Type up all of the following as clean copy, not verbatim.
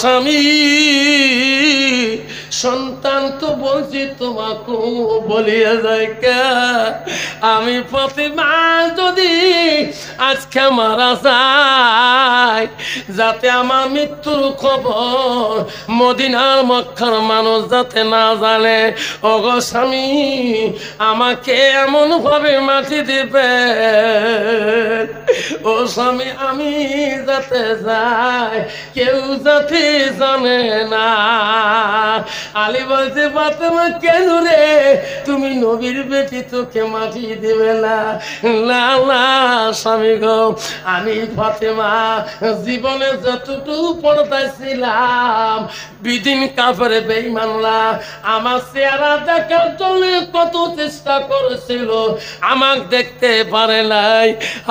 স্বামী সন্তান তো বলছি তোমাকে বলিয়া যায় কে আমি ফাতেমা যদি আজকে মারা যায় যাতে আমার মৃত্যুর খবর মদিনার মক্কার মানুষ যাতে না জানে ওগো স্বামী আমাকে এমন ভাবে মাটি দিবে ও স্বামী আমি যাতে যাই কেউ যাতে জানে না। আলী বলছে ফাতেমা কেন রে তুমি নবীর বেটি তোকে মাটি দেবে না? না না স্বামী গো আমি ফাতেমা জীবনে যতটুকু পর্দায় ছিলাম বিদিন কাফের বেঈমানরা আমার চেহারা দেখার জন্য কত চেষ্টা করেছিল আমাকে দেখতে পারে নাই।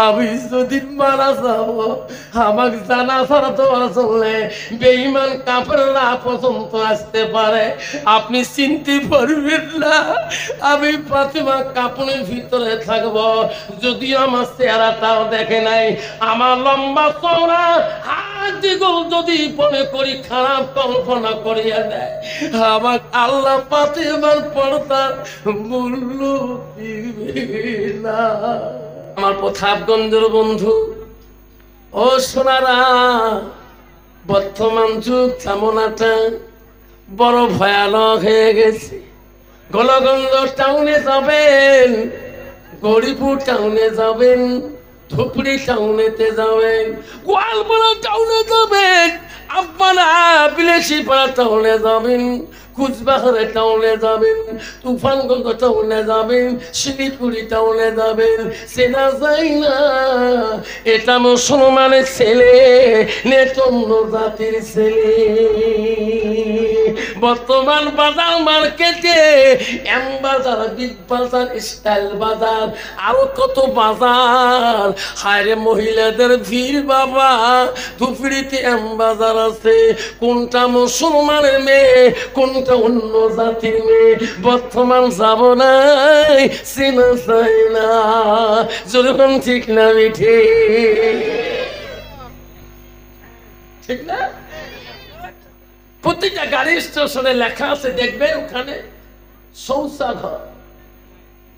আমি যদি মারা যাব আমাকে জানাজার দেওয়ার জন্য বেঈমান কাফেররা পর্যন্ত আসতে পারে আপনি চিনতে পারবেন না। আমি ফাতেমা কাপড়ের ভিতরে থাকব যদি আমার চেহারাটাও দেখে নাই আমার লম্বা চওড়া হাত দিগল যদি মনে করি খারাপ কল্পনা করিয়া দেয় আমার আল্লাহ ফাতেমার পর্দার মূল্য দিবে না। আমার প্রতাপগঞ্জের বন্ধু ও সোনারা বর্তমান যুগ জামানাটা বড় ভয়ানক হয়ে গেছে। গোলগঞ্জ টাউনে যাবেন, গরিপুর টাউনে যাবেন, ধুপড়ি টাউনেতে যাবেন, গোয়ালপাড়া টাউনে যাবেন, আপনারা বিলেসিপাড়া টাউনে যাবেন, কুচবিহারে টাউনে যাবেন, তুফানগঞ্জ টাউনে যাবেন, শিলিগুড়ি টাউনে যাবেন, চেনা যায় না এটা মুসলমানের ছেলে নেটন্য জাতির ছেলে। বর্তমান বাজার মার্কেটে এম বাজার, বিগ বাজার, স্টাইল বাজার, আরো কত বাজার, হায়রে মহিলাদের ভিড় বাবা। ধুপড়িতে এম বাজার আছে, কোনটা মুসলমানের মেয়ে কোনটা অন্য জাতির মেয়ে বর্তমান যাব নাই চেনা চাই না। যেরকম ঠিক না মিঠে ঠিক না? প্রত্যেকটা গাড়ি স্টেশনে লেখা আছে দেখবে ওখানে শৌচাঘর।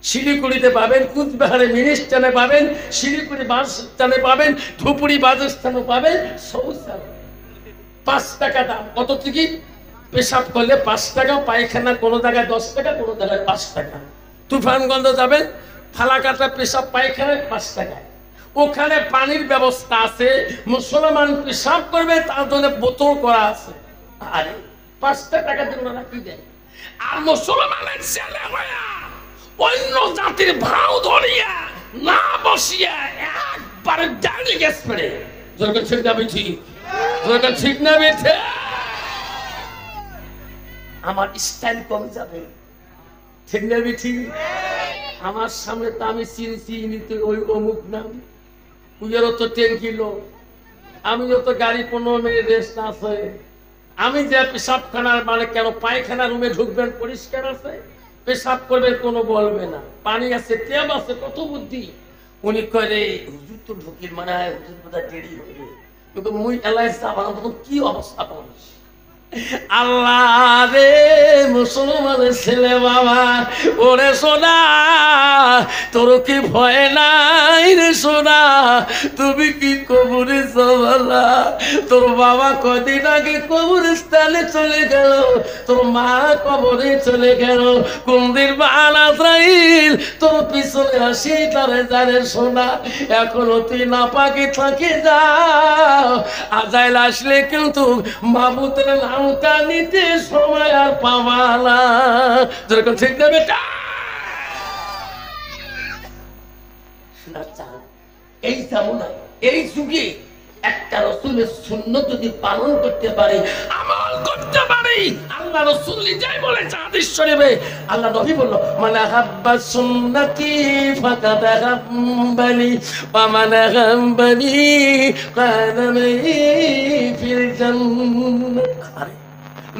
শিলিগুড়িতে পাবেন, কুচবিহারে মিনি স্ট্যান্ডে পাবেন, শিলিগুড়ি বাস স্ট্যান্ডে পাবেন, ধুপড়ি বাস স্ট্যান্ডে পাবেন শৌচাঘর। 5 টাকা দাম। কত টিকিট? পেশাব করলে 5 টাকা, পায়খানা কোনো জায়গায় 10 টাকা, কোনো জায়গায় 5 টাকা। তুফানগঞ্জ যাবেন, ফালাকাটা পেশাব পায়খানায় 5 টাকায়। ওখানে পানির ব্যবস্থা আছে, মুসলমান পেশাব করবে তার জন্য বোতল করা আছে। আরে 5 টাকা দিন ওরা কি দেয়? আর মুসলমানের ছেলে হইয়া অন্য জাতির ভাও ধরিয়া না বসিয়া একবারে ডালি গ্যাস পড়ে। যখন ঠিক না বিঠি, যখন ঠিক না বিঠে আমার স্টাইল কমে যাবে। ঠিক না বিঠি? আমার সামনে তো আমি চিনছি নিতে ওই অমুক নাম, উইয়েরও তো 10 কিলো, আমিও তো গাড়ি 15 মিনিট রেস্ট আছে। আমি যে পেশাবখানার মানে কেন পায়খানা রুমে ঢুকবেন পরিষ্কার আছে, পেশাব করবেন কোনো বলবে না, পানি আছে, ট্যাপ আছে, কত বুদ্ধি। উনি করে হুজুর তো ঢুকির মানে হুজুর বোধহয় দেরি হবে, কিন্তু মুই এলাই যাবার তখন কি অবস্থা পাবো। আল্লাহ রে মুসলমানের ছেলে বাবা, ওরে সোনা তোর কি ভয় নাই রে সোনা? তুমি কি কবরে যাবালা? তোর বাবা কদিন আগে কবরস্থানে চলে গেল, তোর মা কবরে চলে গেল, কোনদিন বাল আজরাইল তোর পিছনে আসি তারে জানে সোনা। এখনো তুই না পাকে থাকি যাও, আজাইল আসলে কিন্তু মাহবুবের নামটা নিতে সময় আর পাবালা। যেরকম ঠিক না বেটা? এই জামানায় এই যুগে একটা রাসূলের সুন্নাত যদি পালন করতে পারে, আমল করতে পারে, আল্লাহ রাসূল নিজেই বলেছে হাদিস শরীফে, আল্লাহ নবী বলল মান আহাব্বা সুন্নতি ফাকাদ আহাব্বানি ওয়া মান আহাব্বানি কানা মাই ফিল জান্নাহ।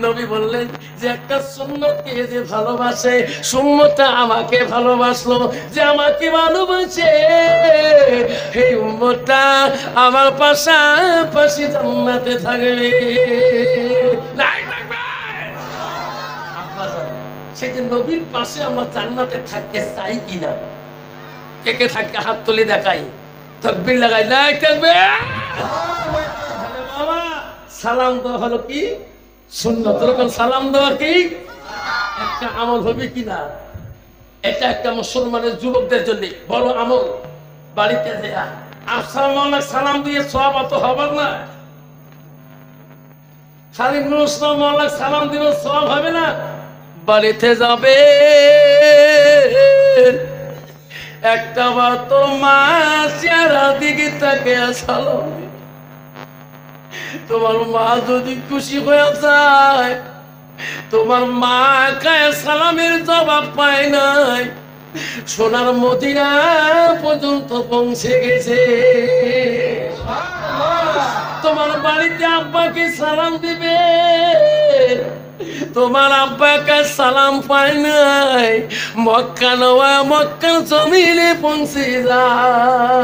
নবী বললেন যে একটা সুন্নতকে যে ভালোবাসে, সুন্নতটা আমাকে ভালোবাসলো, যে আমাকে ভালোবাসে এই উম্মতটা আমার পাশাপাশি জান্নাতে থাকবে। যে নবীর পাশে আমরা জান্নাতে থাকতে চাই কিনা? কে কে থাকতে হাত তুলে দেখাই, তাকবীর লাগাই, লা তাকবীর। বাবা সালাম দেওয়া হলো কি সুন্নাত, এরকম সালাম দেওয়া কি একটা আমল হবে কিনা? এটা একটা মুসলমানের যুবকদের জন্য বড় আমল। বাড়িতে দেয়া আসসালামু আলাইকুম সালাম দিয়ে সওয়াব তো হবে না, খালি আসসালামু আলাইকুম সালাম দিলে সওয়াব হবে না। বাড়িতে যাবে একটা বার তোর মা চেহারা দিকে তাকে সালাম দিবে। তোমার মা যদি খুশি হয়ে যায়, তোমার মা কায় সালামের জবাব পায় নাই, সোনার মদিনা পর্যন্ত পৌঁছে গেছে। তোমার বাড়িতে আব্বাকে সালাম দিবে, তোমার আব্বাকে সালাম পায় নাই, মক্কা নওয়া মক্কা জমিনে পৌঁছে যায়।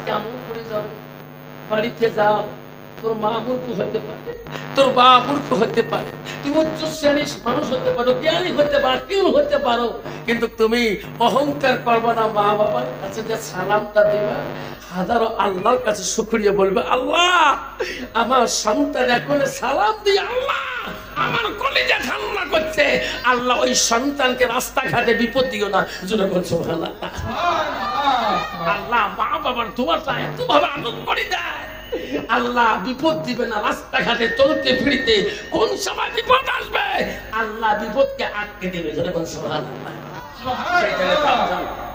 কেমন করে যাও? বাড়িতে যাও, তোর মা মূর্খ হতে পারে, তোর বাবা মূর্খ হতে পারে, তুমি উচ্চ শ্রেণীর মানুষ হতে পারো, জ্ঞানী হতে পারো, কেউ হতে পারো, কিন্তু তুমি অহংকার করবে না। মা বাবার কাছে যে সালামটা দিবা, হাজারো আল্লাহর কাছে শুকরিয়া বলবে, আল্লাহ আমার সন্তান এখন সালাম দিয়ে আল্লাহ আমার কলিজা ঠান্ডা করছে, আল্লাহ ওই সন্তানকে রাস্তাঘাটে বিপদ দিও না। জোরে বল সুবহানাল্লাহ। আল্লাহ মা বাবার দোয়াটা এত ভাবে আনন্দ করে দেয়, আল্লাহ বিপদ দিবে না। রাস্তাঘাটে চলতে ফিরতে কোন সময় বিপদ আসবে, আল্লাহ বিপদকে আটকে দেবে। জোরে বল সুবহানাল্লাহ।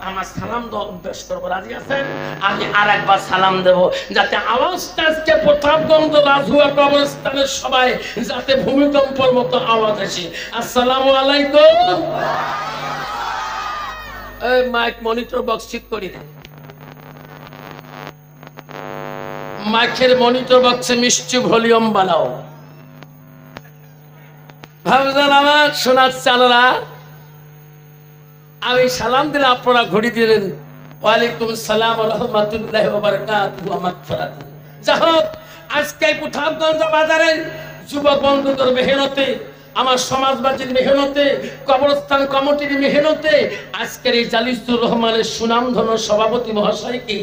আমার সালাম দেওয়া অভ্যাস করবো, রাজি আছেন? আমি আর একবার সালাম দেব, যাতে আওয়াজটা আজকে প্রতাপগঞ্জ রাজহুয়া কবরস্থানের সবাই যাতে ভূমিকম্পের মতো আওয়াজ আসে। আসসালামু আলাইকুম। এই মাইক মনিটর বক্স ঠিক করি না, মাইকের মনিটর বক্সে মিষ্টি ভলিউম বানাও। ভাবছেন আমার শোনার চালরা, আমি সালাম দিলে আপনারা ঘড়ি দিলেন ওয়ালাইকুম সালাম ওয়া রাহমাতুল্লাহি ওয়া বারাকাতুহু ওয়া মাগফিরাতুহু। যাই হোক, আজকে প্রতাপগঞ্জ বাজারে যুবক বন্ধুদের মেহনতে, আমার সমাজবাদীর মেহনতে, কবরস্থান কমিটির মেহনতে আজকের এই জালিসুর রহমানের সুনামধন্য সভাপতি মহাশয়কে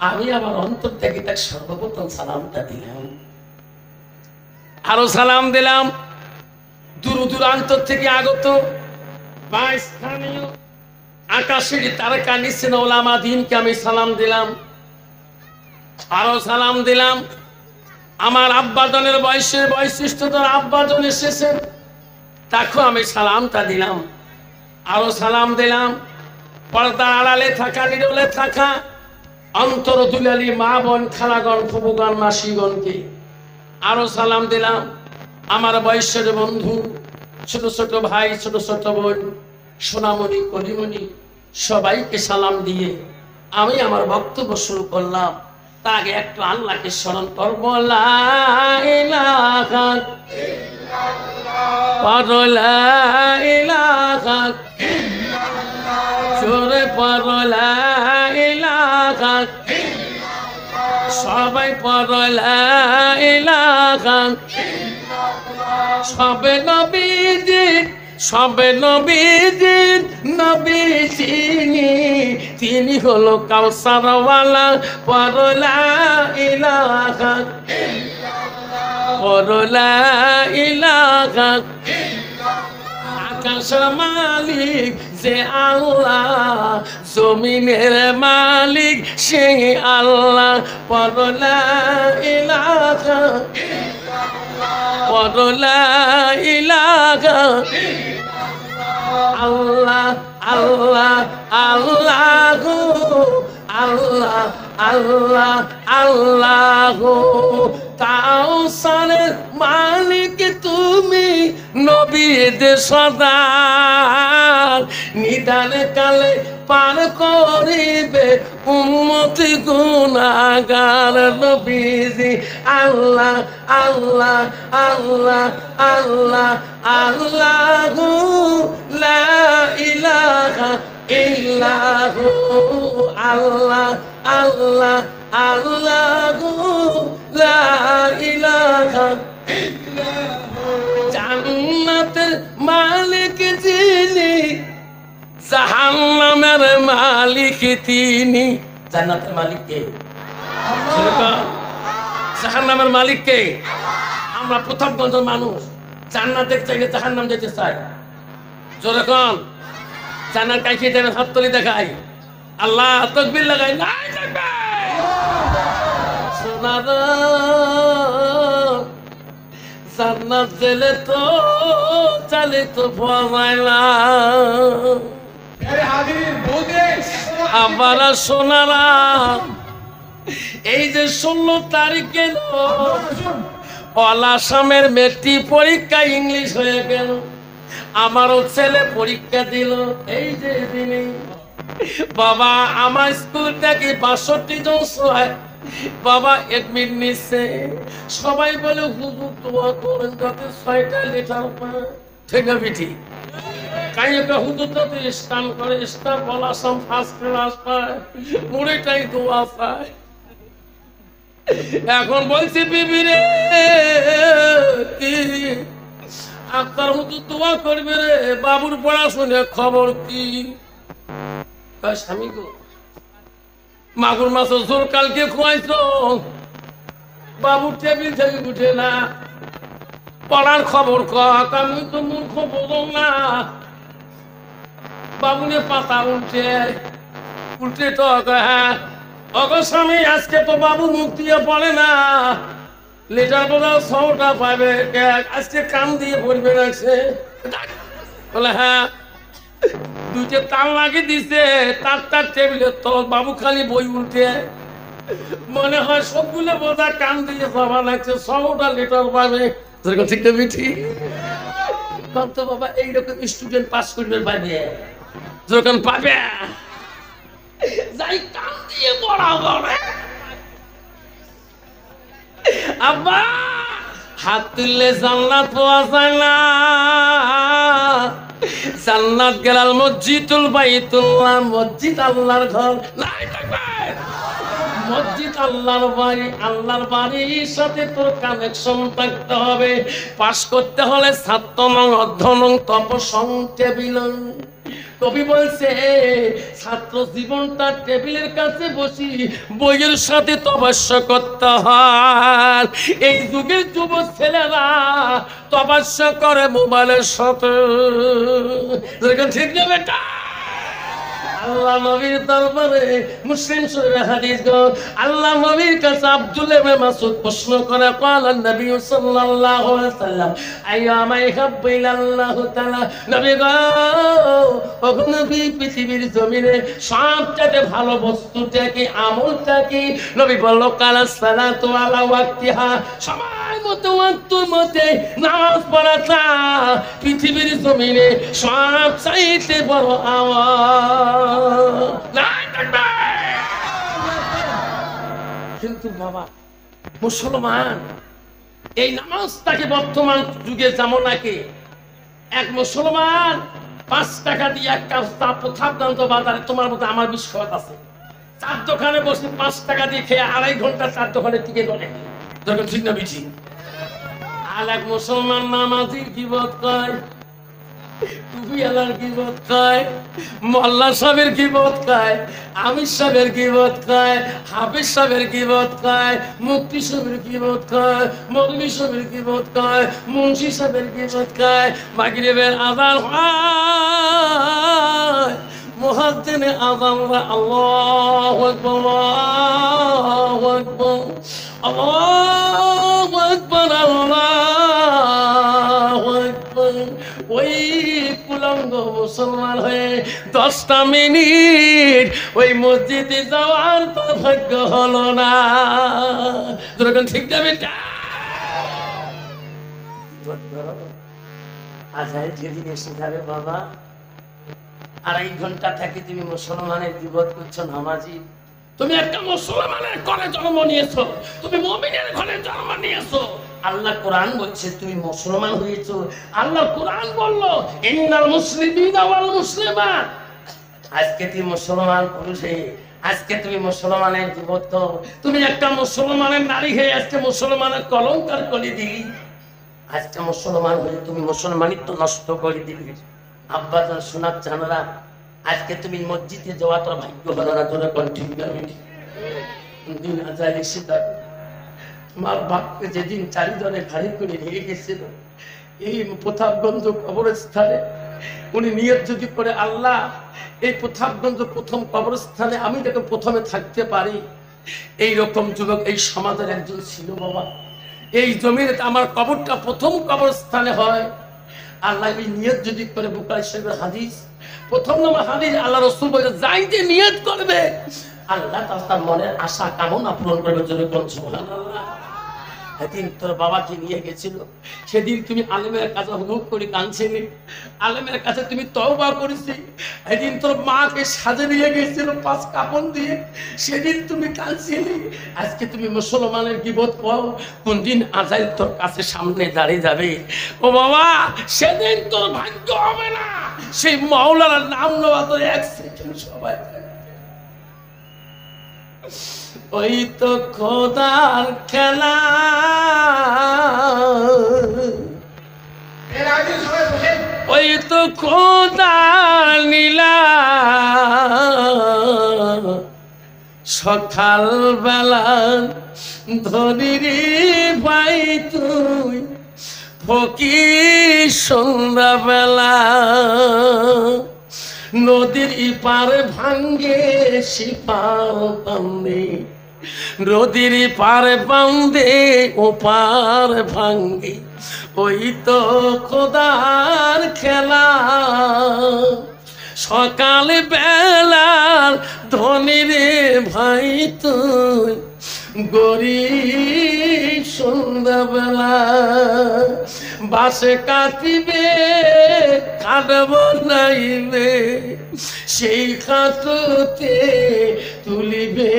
আমি আমার অন্তর থেকে তার সর্বপ্রথম সালামটা দিলাম। আরো সালাম দিলাম দূর দূরান্ত থেকে আগত বা স্থানীয় আকাশের তারকা নিসেন ওলামা দিনকে আমি সালাম দিলাম। আরো সালাম দিলাম আমার আব্বাজনের বয়সের বৈশিষ্ট্যতার আব্বাজন এসেছেন, তাকেও আমি সালামটা দিলাম। আরো সালাম দিলাম পর্দার আড়ালে থাকা, নিরলে থাকা অন্তর দুলালি মা বোন, খালাগণ, ফুবুগণ, মাসিগণকে আরো সালাম দিলাম। আমার বয়সের বন্ধু, ছোট ছোট ভাই, ছোট ছোট বোন, সোনামণি, কলিমণি, সবাইকে সালাম দিয়ে আমি আমার বক্তব্য শুরু করলাম। তার আগে একটু আল্লাহকে স্মরণ করবো। লা ইলাহা ইল্লাল্লাহ, লা ইলাহা ইল্লাল্লাহ, জোরে পড়ো লা ইলাহা ইল্লাল্লাহ, সবাই পড়ো লা ইলাহা ইল্লাল্লাহ। সবে নবীজির, সবে নবীজির নবী যিনি, তিনি হলো কাউসারওয়ালা। পড়ো লা ইলাহা ইল্লাল্লাহ, পড়ো লা ইলাহা ইল্লাল্লাহ। আকাশের মালিক যে আল্লাহ, জমিনের মালিক সেই আল্লাহ। পড়ো লা ইলাহা ইল্লাল্লাহ, পড়ো লা ইলাহা ইল্লাল্লাহ। আল্লাহ আল্লাহ আল্লাহ আল্লাহ আল্লাহ আল্লাহ। কাউসারের মালিক তুমি, নবীদের সর্দার, নিদান কালে পার করিবে উম্মতি গুনাহগার। নবীজি আল্লাহ আল্লাহ আল্লাহ আল্লাহ আল্লাহ, লা ইলাহা ইল্লাহু। আল্লাহ আল্লাহ আল্লাহ, লা ইলাহা ইল্লাহু। জাহান্নামের মালিক তিনি। জান্নাতের মালিক কে? জাহান্নামের মালিক কে? আমরা প্রথমগঞ্জ মানুষ জান্নাতে চাইলে জাহান্নাম যেতে চাই। যখন জান্নাত কাইকে যাবে হাততালি দেখাই, আল্লাহ তাকবীর লাগাই, নাই তাকবীর। সোনার জান্নাত জেলে তো চালে তো পাওয়া না। আবার সোনারা এই যে 16 তারিখ গেল, অল আসামের মেট্রিক পরীক্ষা ইংলিশ হয়ে গেল। আমারও ছেলে পরীক্ষা দিল এই যে দিনে। বাবা আমার স্কুল থেকে 62 জন হয় বাবা এডমিট নিচ্ছে। সবাই বলে হুজুর দোয়া করেন যাতে 6টা লেটার পায়। ঠিক না বিটি? কাইকা হুজুর যাতে স্টান করে, স্টার বল আসাম ফার্স্ট ক্লাস পায়, মুড়েটাই দোয়া পায়। এখন বলছি বিবি রে কি আপনার হুজুর দোয়া করবে রে, বাবুর পড়াশোনা খবর কি? স্বামী গো মাগুর মাছের ঝোল কালকে খুয়াইছো, বাবুর টেবিল থেকে উঠে না, পড়ার খবর কক। আমি তো মূর্খ বোঝো না, বাবুনে পাতা উল্টে উল্টে তো হ্যাঁ অগ স্বামী আজকে তো বাবু মুখ দিয়ে পড়ে না, লেটার বোঝা 6টা পাবে, আজকে কান দিয়ে পড়বে রাখছে। বলে হ্যাঁ 2টে তাল লাগিয়ে দিছে, তার টেবিলের তল, বাবু খালি বই উল্টে। মনে হয় সবগুলো বোঝা কান দিয়ে সভা লাগছে, 6টা লেটার পাবে। ঠিক না বিঠি? তো বাবা এইরকম স্টুডেন্ট পাস করবে পাবে, যখন পাবে যাই কান দিয়ে পড়া করে। আব্বা হাত তুললে জান্নাত পাওয়া যায় না। জান্নাত গেলাল মসজিদুল বাইতুল্লাহ, মসজিদ আল্লাহর ঘর। নাই তাকবীর। মসজিদ আল্লাহর বাড়ি, আল্লাহর বাড়ির সাথে তোর কানেকশন থাকতে হবে। পাস করতে হলে ছাত্র নং অর্ধ নং তপসং টেবিল। কবি বলছে ছাত্র জীবনটা টেবিলের কাছে বসি বইয়ের সাথে তপস্যা করতে হয়। এই যুগের যুব ছেলেরা তপস্যা করে মোবাইলের সাথে। ঠিক না বেটা? আল্লাহ নবীর দরবারে মুসলিম শরীফের হাদিস গো, আল্লাহ নবীর কাছে আব্দুল্লাহ ইবনে মাসউদ প্রশ্ন করে, ক্বালা নবী সাল্লাল্লাহু আলাইহি ওয়াসাল্লাম আইয়ামা ইহাব্বু ইলাল্লাহু তাআলা। নবী গো ও নবী পৃথিবীর জমিনে সবচেয়ে ভালো বস্তুটা কি, আমলটা কি? নবী বলল কালা সালাতু আলা ওয়াক্তিহা, সময় মতো ওয়াক্তের মধ্যে নামাজ পড়াটা পৃথিবীর জমিনে সবচাইতে বড় আমল। কিন্তু বাবা মুসলমান এই নামাজটাকে বর্তমান যুগে যেমন নাকি এক মুসলমান 5 টাকা দিয়ে এক কাপ থাপ দান্ত বাজারে, তোমার মতো আমার বিশ্বাস আছে, 4 দোকানে বসে 5 টাকা দিয়ে খেয়ে 2.5 ঘন্টা 4 দোকানে টিকে গেলে যখন ঠিক না বিঠি। আর এক মুসলমান নামাজি গীবত কয়, টুপিওয়ালার গীবত খায়, মোল্লা সাহেবের গীবত খায়, আমির সাহেবের গীবত খায়, হাফিজ সাহেবের গীবত খায়, মুফতি সাহেবের গীবত খায়, মৌলভী সাহেবের গীবত খায়, মুন্সি সাহেবের গীবত খায়। মাগরিবের আযান হয়, মুয়াজ্জিনে আযান হয়, আল্লাহু আকবার, আল্লাহু আকবার, আল্লাহু আকবার, আল্লাহু আকবার। ওই কুলঙ্গ মুসলমান হয়ে 10টা মিনিট ওই মসজিদে যাওয়ার তো ভাগ্য হলো না। যখন ঠিক যাবে আজহার যেদিন এসে যাবে বাবা, 2.5 ঘন্টা থেকে তুমি মুসলমানের জীবত করছো নামাজি। তুমি একটা মুসলমানের ঘরে জন্ম নিয়েছো, তুমি মুমিনের ঘরে জন্ম নিয়েছো। আল্লাহ কোরআন বলছে তুমি মুসলমান হয়েছো। আল্লাহ কোরআন বললো ইন্নাল মুসলিমিনা ওয়াল মুসলিমাত। আজকে তুমি মুসলমান পুরুষ হয়ে, আজকে তুমি মুসলমানের যুবক, তুমি একটা মুসলমানের নারী হয়ে আজকে মুসলমানের কলঙ্কার করে দিলি। আজকে মুসলমান হয়ে তুমি মুসলমানিত্ব নষ্ট করে দিলি। আব্বাজান শোনার জানরা আজকে তুমি মসজিদে যাওয়া তোর ভাগ্য হলো না, তোর কন্টিনিউ দিন আজায় এসে যাবে। তোমার বাপকে যেদিন চারিজনে ঘাড়ি করে নিয়ে গেছিল এই প্রতাপগঞ্জ কবরস্থানে, উনি নিয়ত যদি করে আল্লাহ এই প্রতাপগঞ্জ প্রথম কবরস্থানে আমি যখন প্রথমে থাকতে পারি, এই রকম যুবক এই সমাজের একজন ছিল বাবা। এই জমিনে আমার কবরটা প্রথম কবরস্থানে হয়। আল্লাহ এই নিয়ত যদি করে, বুখারী শরীফের হাদিস, প্রথম নম্বর হাদিস, আল্লাহ রাসূল বলে যাই যে নিয়ত করবে আল্লাহ তার মনের আশা কামনা পূরণ করবে। জোরে বলুন সুবহানাল্লাহ। সেদিন তোর বাবাকে নিয়ে গেছিল, সেদিন তুমি আলেমের কাছে হুকুম করে কাঁদছিলি, আলেমের কাছে তুমি তওবা করেছি। সেদিন তোর মাকে সাজে নিয়ে গেছিল 5 কাপড় দিয়ে, সেদিন তুমি কাঁদছিলি। আজকে তুমি মুসলমানের গীবত করো, কোন দিন আজাইল তোর কাছে সামনে দাঁড়িয়ে যাবে, ও বাবা সেদিন তোর ভাগ্য হবে না সেই মাওলার নাম নেওয়া তোর 1 সেকেন্ড সবাই। ওই তো খোদার খেলা, ওই তো খোদার নীলা, সকাল বেলা ধরি রে ভাই তুই ফকির, সন্ধ্যা বেলা নদীর ইপারে ভাঙ্গে শিপার বান্ধে, নদীর পারে বান্ধে ওপার ভাঙ্গে, ওই তো খোদার খেলা। সকাল বেলার ধনী রে ভাই তুই গরিব, সন্ধ্যাবেলা বাসে কাটিবে কাটব নাইবে, সেই খাটতে তুলিবে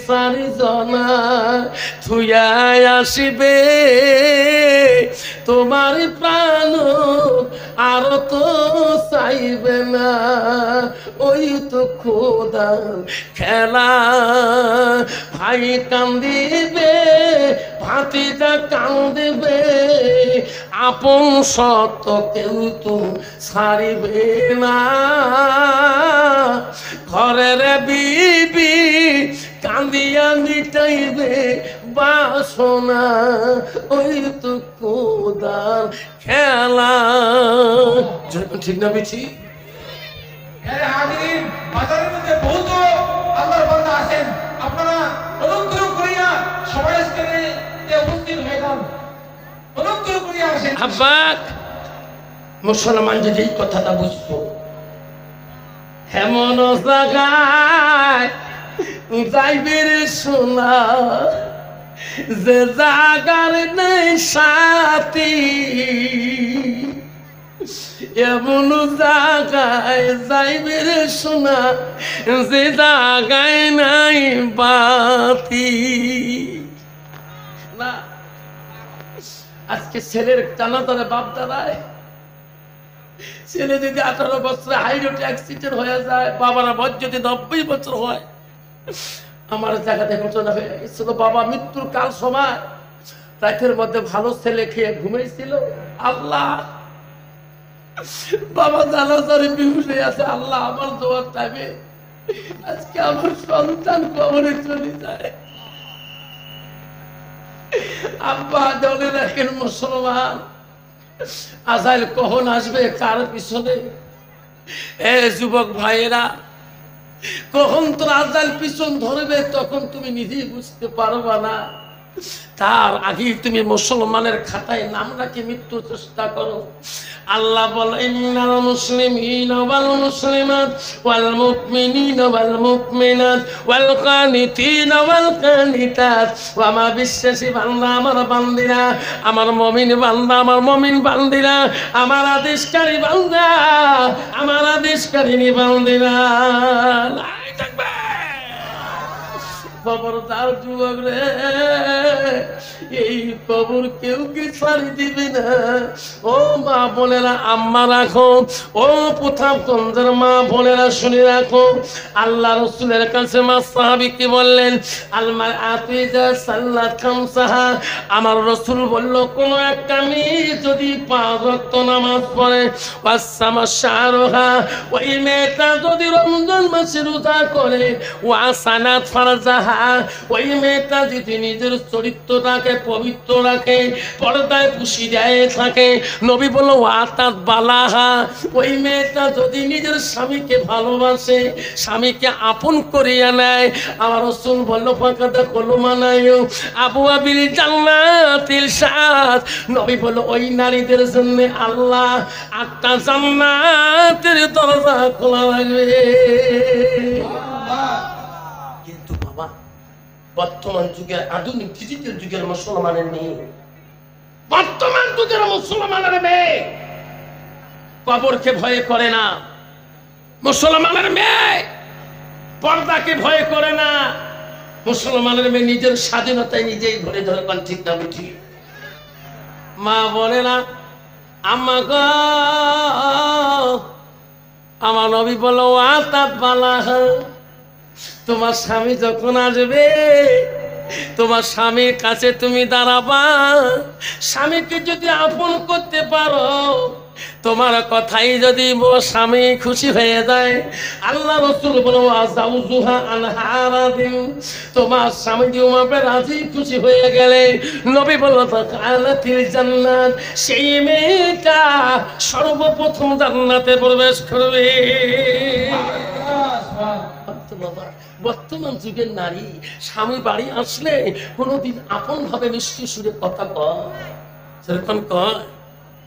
4 জনা, থুয়াই আসিবে তোমার প্রাণ আর তো চাইবে না। ওই তো খোদার খেলা, ভাই কান্দিবে ভাতিজা কান্দিবে, আপন সত্য কেউ তো ছাড়িবে না। ঘরের বিবি কান্দিয়া মিটাইবে বাসনা, ওই তো খোদার খেলা। ঠিক না বেছি? বাজারের মধ্যে বহুত আল্লাহর বান্দা আছেন, আপনারা অনুগ্রহ করিয়া সবাই স্টেজে উপস্থিত হয়ে যান, অনুগ্রহ করিয়া আসেন। আব্বা মুসলমান যদি এই কথাটা বুঝতো, এমন জায়গায় যাইবে রে সোনা যে জাগার নেই সাথী, এমন জায়গায় যাইবে রে সোনা যে জাগায় নাই বাতি। না আজকে ছেলের টানা তারা বাপ দাঁড়ায়, ছেলে যদি 18 বছরে হাই রোড অ্যাক্সিডেন্ট হয়ে যায়, বাবারা বয়স যদি 90 বছর হয়। আমার জায়গাতে ঘটনা হয়ে গেছিল, বাবা মৃত্যুর কাল সময় রাতের মধ্যে ভালো ছেলে খেয়ে ঘুমাইছিল। আল্লাহ বাবা জানাজারে বিহুলে আছে, আল্লাহ আমার দোয়ার টাইমে আজকে আমার সন্তান কবরে চলে যায়। আব্বা দলে রাখেন মুসলমান, আজাইল কখন আসবে কার পিছনে? এ যুবক ভাইয়েরা, কখন তোর আজাইল পিছন ধরবে তখন তুমি নিজেই বুঝতে পারবা না। তার আগে তুমি মুসলমানের খাতায় নাম রাখে মৃত্যুর চেষ্টা করো। আল্লাহ বলে ইন্নাল মুসলিমিনা ওয়াল মুসলিমাত ওয়াল মুমিনিনা ওয়াল মুমিনাত ওয়াল কানিতিনা ওয়াল কানিতাত। ওয়া মা বিশ্বাসী বান্দা আমার বান্দিরা, আমার মুমিন বান্দা আমার মুমিন বান্দিরা, আমার আদেশকারী বান্দা আমার আদেশকারিনী বান্দিরা। লাই থাকবে খবরদার যুবক রে, এই কবর কেউ কি ছাড়ি দিবে না। ও মা বোনেরা, আম্মা রাখো, ও প্রতাপগঞ্জের মা বোনেরা শুনে রাখো, আল্লাহ রসুলের কাছে মা সাহাবী কি বললেন, আলমা আতিজা সাল্লাত খামসাহা, আমার রসুল বলল কোন একটা মেয়ে যদি 5 ওয়াক্ত নামাজ পড়ে, ওয়াসামা শাহরুহা, ওই মেয়েটা যদি রমজান মাসে রোজা করে, ওয়াসানাত ফারজাহা, ওই মেয়েটা যদি নিজের চরিত্রটাকে পবিত্র রাখে, পর্দায় পুশিদায় থাকে, নবী বলল ওয়াতাত বালাহা, ওই মেয়েটা যদি নিজের স্বামীকে ভালোবাসে, স্বামীকে আপন করিয়া নেয়, আমার রাসূল বলল ফাকাদা কলমানায়ু আবু আবিল জান্নাতিল সাত, নবী বলল ওই নারীদের জন্য আল্লাহ 8টা জান্নাতের দরজা খোলা রাখবে। কিন্তু বাবা, বর্তমান যুগের আধুনিক ডিজিটাল যুগের মুসলমানের মেয়ে, বর্তমান যুগের মুসলমানের মেয়ে কবরকে ভয় করে না, মুসলমানের মেয়ে পর্দাকে ভয় করে না, মুসলমানের মেয়ে নিজের স্বাধীনতায় নিজেই ধরে ধরে কোন ঠিক না বুঝি। মা বলে না আম্মা গো, আমার নবী বলো আতাত বালাহা, তোমার স্বামী যখন আসবে, তোমার স্বামীর কাছে তুমি দাঁড়াবা, স্বামীকে যদি আপন করতে পারো, তোমার কথাই যদি স্বামী খুশি হয়ে যায়, আল্লাহ রাসূল বলো আযাউজুহা আনহারাদিন, তোমার স্বামী তোমাকে রাজি খুশি হয়ে গেলে, নবী বলল তাকালাতিল জান্নাত, সেই মেয়েটা সর্বপ্রথম জান্নাতে প্রবেশ করবে। বাবা, বর্তমান যুগের নারী স্বামী বাড়ি আসলে কোনোদিন আপন ভাবে মিষ্টি সুরে কথা কয়, সেরকম কয়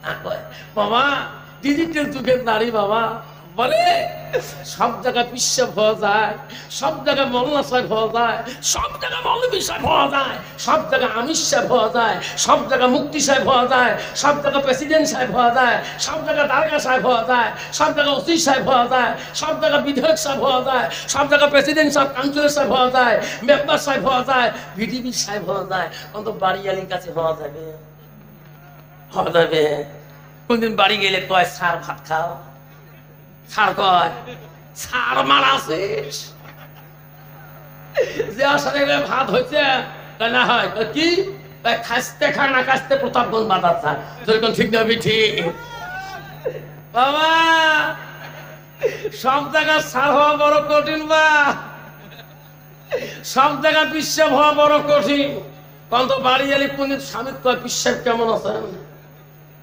না কয়। বাবা, ডিজিটাল যুগের নারী বাবা বলে সব জায়গায় পিসাব হওয়া যায়, সব জায়গায় মোল্লা সাহেব হওয়া যায়, সব জায়গায় মৌলবী সাহেব হওয়া যায়, সব জায়গায় আমির সাহেব হওয়া যায়, সব জায়গায় মুফতি সাহেব হওয়া যায়, সব জায়গায় প্রেসিডেন্ট সাহেব হওয়া যায়, সব জায়গায় দারগা সাহেব হওয়া যায়, সব জায়গায় ওসি সাহেব হওয়া যায়, সব জায়গায় বিধায়ক সাহেব হওয়া যায়, সব জায়গায় প্রেসিডেন্ট সাহেব কাউন্সিলর সাহেব হওয়া যায়, মেম্বার সাহেব হওয়া যায়, ভিডিপি সাহেব হওয়া যায়, অন্তত বাড়িয়ালির কাছে হওয়া যাবে, হওয়া যাবে। কোনদিন বাড়ি গেলে কয় স্যার ভাত খাও, স্যার কয় স্যার মারাছিস, যে আসলে ভাত হয়েছে না হয় কি খাসতে খা না খাসতে প্রতাপগঞ্জ বাজার স্যার, যেরকম ঠিক না ঠিক। বাবা, সব জায়গায় স্যার হওয়া বড় কঠিন, বা সব জায়গায় বিশ্বাস হওয়া বড় কঠিন। কত বাড়ি এলে কোন স্বামী কয় বিশ্বাস কেমন আছেন,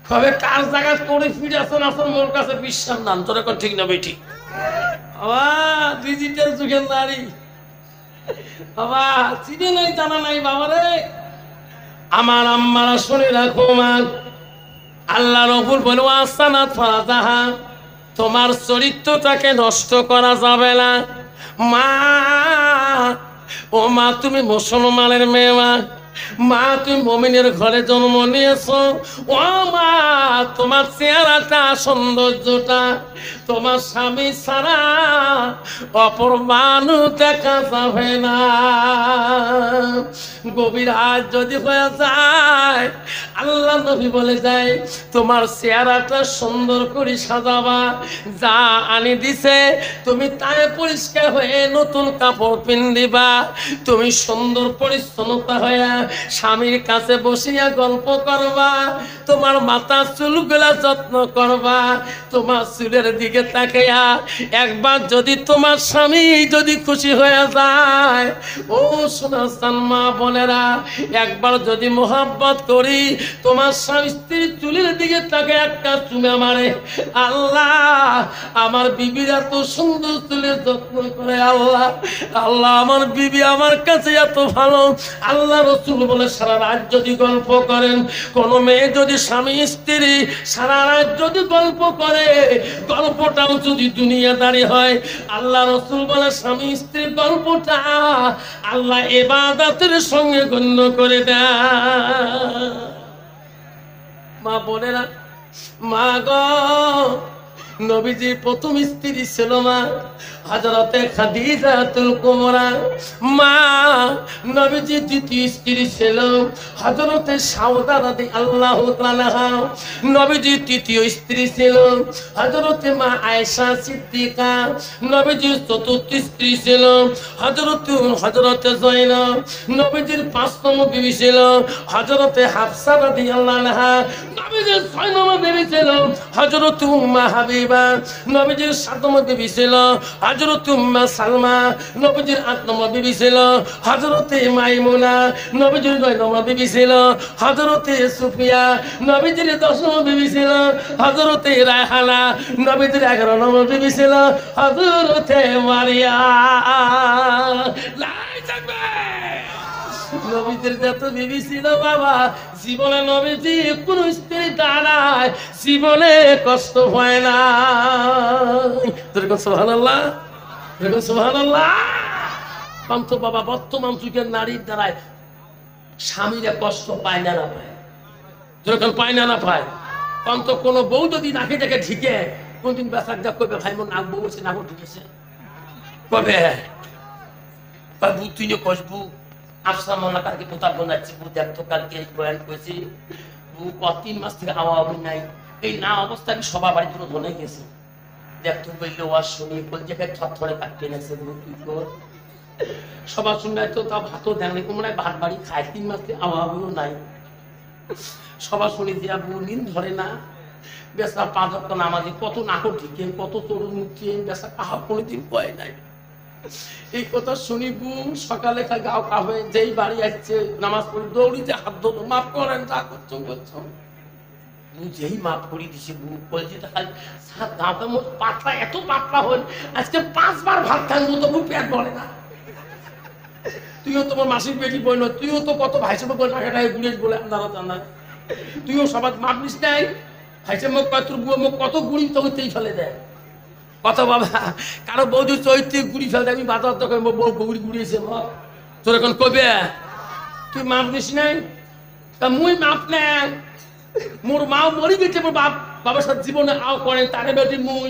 কবে কার জায়গায় করে ফিরে আসেন, আসেন মোর কাছে বিশ্বাস নাম, তোর এখন ঠিক না বেঠি। বাবা, ডিজিটাল যুগের নারী বাবা চিনে নাই জানা নাই বাবা রে। আমার আম্মারা শুনে রাখো মা, আল্লাহ রাব্বুল বলে ওয়াসানাত ফারাজাহা, তোমার চরিত্রটাকে নষ্ট করা যাবে না। মা, ও মা, তুমি মুসলমানের মেয়ে, মা মা তুমি মুমিনের ঘরে জন্ম নিয়েছো, ও মা তোমার চেহারাটা সৌন্দর্যটা তোমার স্বামী ছাড়া অপর মানুষ দেখা যাবে না। গভীর রাত যদি হয়ে যায়, আল্লাহ নবী বলে যায় তোমার চেহারাটা সুন্দর করে সাজাবা, যা আনি দিছে তুমি তাই পরিষ্কার হয়ে নতুন কাপড় পিন্দিবা, তুমি সুন্দর পরিচ্ছন্নতা হয়ে স্বামীর কাছে বসিয়া গল্প করবা, তোমার মাথা চুলগুলা যত্ন করবা, তোমার চুলের দিকে তাকাইয়া একবার যদি তোমার স্বামী যদি খুশি হয়ে যায়, ও শোনাচ্ছেন মা বোনেরা, একবার যদি মোহাব্বত করি তোমার স্বামী স্ত্রীর চুলের দিকে তাকে একটা চুমে মারে, আল্লাহ আমার বিবির এত সুন্দর চুলের যত্ন করে, আল্লাহ আল্লাহ আমার বিবি আমার কাছে এত ভালো। আল্লাহ রাসূল বলে সারা রাত যদি গল্প করেন, কোন মেয়ে যদি স্বামী স্ত্রী সারা রাত যদি গল্প করে, গল্পটাও যদি দুনিয়াদারি হয়, আল্লাহ রাসূল বলে স্বামী স্ত্রীর গল্পটা আল্লাহ ইবাদতের সঙ্গে গণ্য করে দেয়। মা বোনেরা, মা গো, নবীজির প্রথম স্ত্রী ছিল মা। হযরতে খাদিজাতুল কুবরা মা নবীজি দ্বিতীয় স্ত্রী ছিল হযরতে সাউদা রাদিয়াল্লাহু তাআলা। নবীজি তৃতীয় স্ত্রী ছিল হযরতে মা আয়েশা সিদ্দিকা। নবীজি চতুর্থ স্ত্রী ছিল হযরতে যায়েনব। নবীজির পাঁচতম বিবি ছিল হযরতে হাফসা রাদিয়াল্লাহু আনহা। নবীজির ছয়তম বিবি ছিল হযরতে উম্মে হাবিবা। নবীজির সাতম বিবি ছিল হযরতে উম্মে সালমা। নবীজির আটম বিবি ছিল হযরতে মাইমুনা। নবীজির নয়তম বিবি ছিল হযরতে সুফিয়া। নবীজির দশম বিবি ছিল হযরতে রায়হানা। নবীজির 11 নম্বর বিবি ছিল হযরতে মারিয়া। লাই থাকবে। নবীজির যত বিবি ছিল বাবা, জীবনে নবীজি কোন স্ত্রী দাঁড়ায় জীবনে কষ্ট হয় না। সুবহানাল্লাহ, সুবহানাল্লাহ। পান্ত বাবা বর্তমান যুগের নারীর দ্বারায় স্বামীরা কষ্ট পায় না না পায়, যখন পায় না না পায়। পান্ত কোনো বউ যদি নাকি দেখে ঢিকে কোনদিন বেসাক দেখ কবে ভাই মোর নাক বউ বলছে নাক ঢুকেছে কবে তুই কষবু আফসা মনে কালকে পোতার বোনাচ্ছি বউ দেখতো কালকে বয়ান করেছি বউ 3 মাস থেকে আওয়া নাই। এই না অবস্থা আমি সবার বাড়ির জন্য ধনে গেছি দেখতো বললে ওয়াজ শুনি বল যেখানে থরথরে কাটিয়ে নেছে তুই কর সবার শুনে তো তা ভাতও দেয়নি মনে হয় ভাত বাড়ি খায় 3 মাস থেকে আওয়াগুলো নাই। সবার শুনি যে বউ নিন ধরে না বেসা 5 ওয়াক্ত নামাজি কত নাকর ঢিকে কত তরুণ মুখে বেসা কাহা কোনোদিন কয় নাই। এই কথা শুনি বুম সকালে গাও কা হয়ে যেই বাড়ি আসছে নামাজ পড়ি দৌড়িতে হাত ধরো মাফ করেন যা করছো করছো যেই মাফ করি দিছে বুম বলছি খালি গাঁটা মোট পাতলা এত পাতলা হল আজকে 5 বার ভাত খাইবো তবু পেট ভরে না। তুইও তোমার মাসির বেটি বই না তুইও তো কত ভাইসে মুখ টাকাটাই গুড়িয়ে বলে আন্দারা আন্দার তুইও সবার মাপ নিস নাই ভাইসে মুখ কত বুয়ো মুখ কত গুড়ি তোকেই ফেলে দেয় কত বাবা কারো বৌদি চৈত্রে গুড়ি ফেলতে আমি বাজার তখন বউ গুড়ি গুড়িয়েছে তোর এখন কবে তুই মাপ নিস নাই তা মুই মাপ নেন মোর মাও মরি গেছে মোর বাবার সাথে জীবনে আও করেন তারে বেটি মুই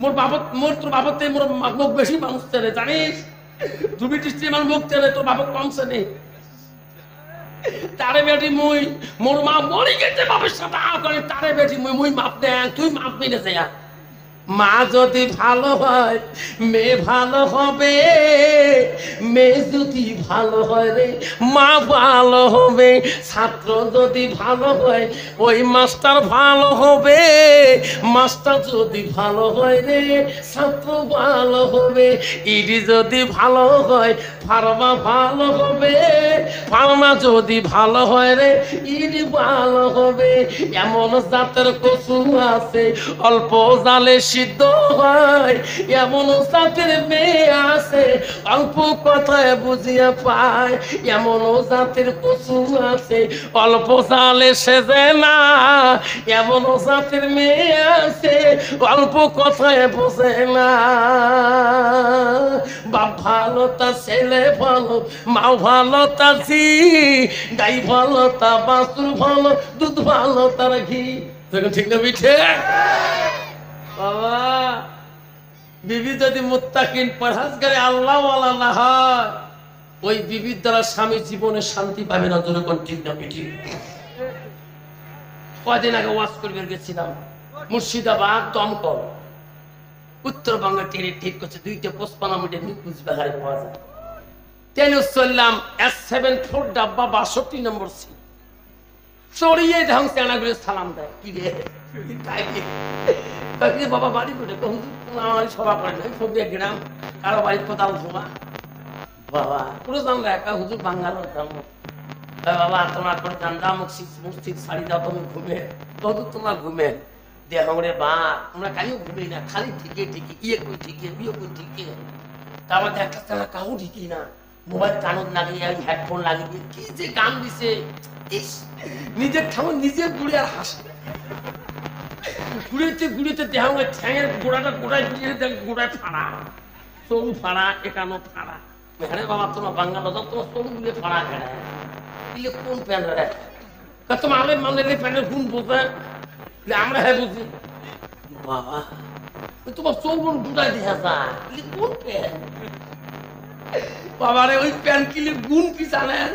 মোর বাবত মোর তোর বাবতে মোর মুখ বেশি মানুষ চেনে জানিস তুমি টিস্টি আমার মুখ চেনে তোর বাবক কম চেনে তারে বেটি মুই মোর মা মরি গেছে বাবার সাথে আও করেন তারে বেটি মুই মুই মাপ নেন তুই মাপ নিলে যা। মা যদি ভালো হয় মেয়ে ভালো হবে, মেয়ে যদি ভালো হয় রে মা ভালো হবে। ছাত্র যদি ভালো হয় ওই মাস্টার ভালো হবে, মাস্টার যদি ভালো হয় রে ছাত্র ভালো হবে। ইডি যদি ভালো হয় ফার্মা ভালো হবে, ফার্মা যদি ভালো হয় রে ইডি ভালো হবে। এমন জাতের কচু আছে অল্প জালে সিদ্ধ হয়, এমন জাতের মেয়ে আছে অল্প কথায় বুঝিয়া পায়। এমন জাতের কচু আছে অল্প জালে সেজে না, এমন জাতের মেয়ে আছে অল্প কথায় বোঝে না। বাপ ভালো তা ছেলে ভালো, মা ভালো তা ঝি, গাই ভালো তা বাছুর ভালো, দুধ ভালো তার ঘি। ঠিক না বিঠে বাবা? বিবি যদি মুত্তাকিন পরহেজগারে আল্লাহ ওয়ালা না হয় ওই বিবির দ্বারা স্বামী জীবনে শান্তি পাবে না। যখন ঠিক না বিঠি কয়দিন আগে ওয়াজ করবে গেছিলাম মুর্শিদাবাদ দমকল উত্তরবঙ্গে ট্রেনে ঠিক করছে 2:55 মিনিটে নিকুজ বাহারে পাওয়া যায়। ট্রেনে চললাম S74 ডাব্বা 62 নম্বর সিট চড়িয়ে ঢং চানাগুলো সালাম দেয় কি রে বাবা বাড়ি করে সভা করে না সব গ্রাম কারো বাড়ি কোথাও ধোয়া বাবা পুরো জানলা একা হুজুর বাঙ্গালোর ধর্ম বাবা তোমার করে জানলা মুসিদ শাড়ি দাও তুমি ঘুমে কত তোমার ঘুমে দেহ রে বা তোমরা কাহিও ঘুমেই না খালি ঠিকই ঠিকই ইয়ে কই ঠিকই বিয়ে কই ঠিকই তারপর দেখতে না কাউ ঠিকই না মোবাইল কানত লাগিয়ে হেডফোন লাগিয়ে কি যে গান দিছে নিজের ঠাকুর নিজের গুড়ি আর হাসে ঘুরেতে ঘুরেতে দেহ ঠ্যাঙের গোড়াটা গোড়ায় গোড়ায় ফাড়া চরু ফাড়া একানো ফাড়া হ্যাঁ বাবা তোমার বাঙ্গাল তোমার চরু গুলে ফাড়া খেড়া দিলে কোন প্যান্ট রে তোমার আলে মানলে প্যান্টের গুণ বোঝে আমরা হ্যাঁ বুঝি বাবা তোমার চৌবন গুটাই দেখা যায় কোন প্যান্ট বাবারে ওই প্যান্ট কিনে গুণ কি জানেন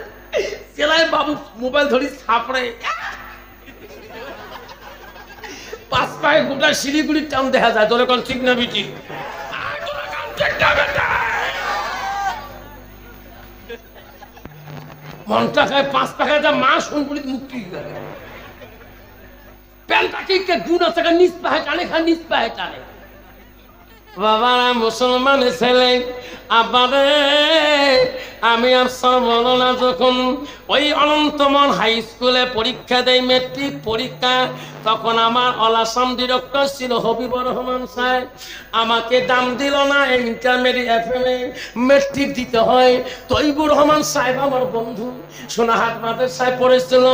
সেলাই বাবু মোবাইল ধরি ছাপড়ে 5 পায়ে গোটা শিলিগুড়ির টান দেখা যায় তোর এখন ঠিক না বিটি মনটা খায় 5 টাকা মা শুনবুলি মুক্তি প্যান্টটা কি গুণ আছে নিচ পায়ে টানে খায় নিচ পায়ে টানে বাবারা মুসলমান ছেলে আবারে আমি আর বলো না যখন ওই অনন্তমন হাই স্কুলে পরীক্ষা দেয় মেট্রিক পরীক্ষা তখন আমার অলাসাম ডিরেক্টর ছিল হবিবুর রহমান সাহেব আমাকে দাম দিল না ইন্টারমিডিয়েট এফএমএ মেট্রিক দিতে হয় তৈবুর রহমান সাহেব আমার বন্ধু সোনাহাট মাদের সাহেব পড়েছিল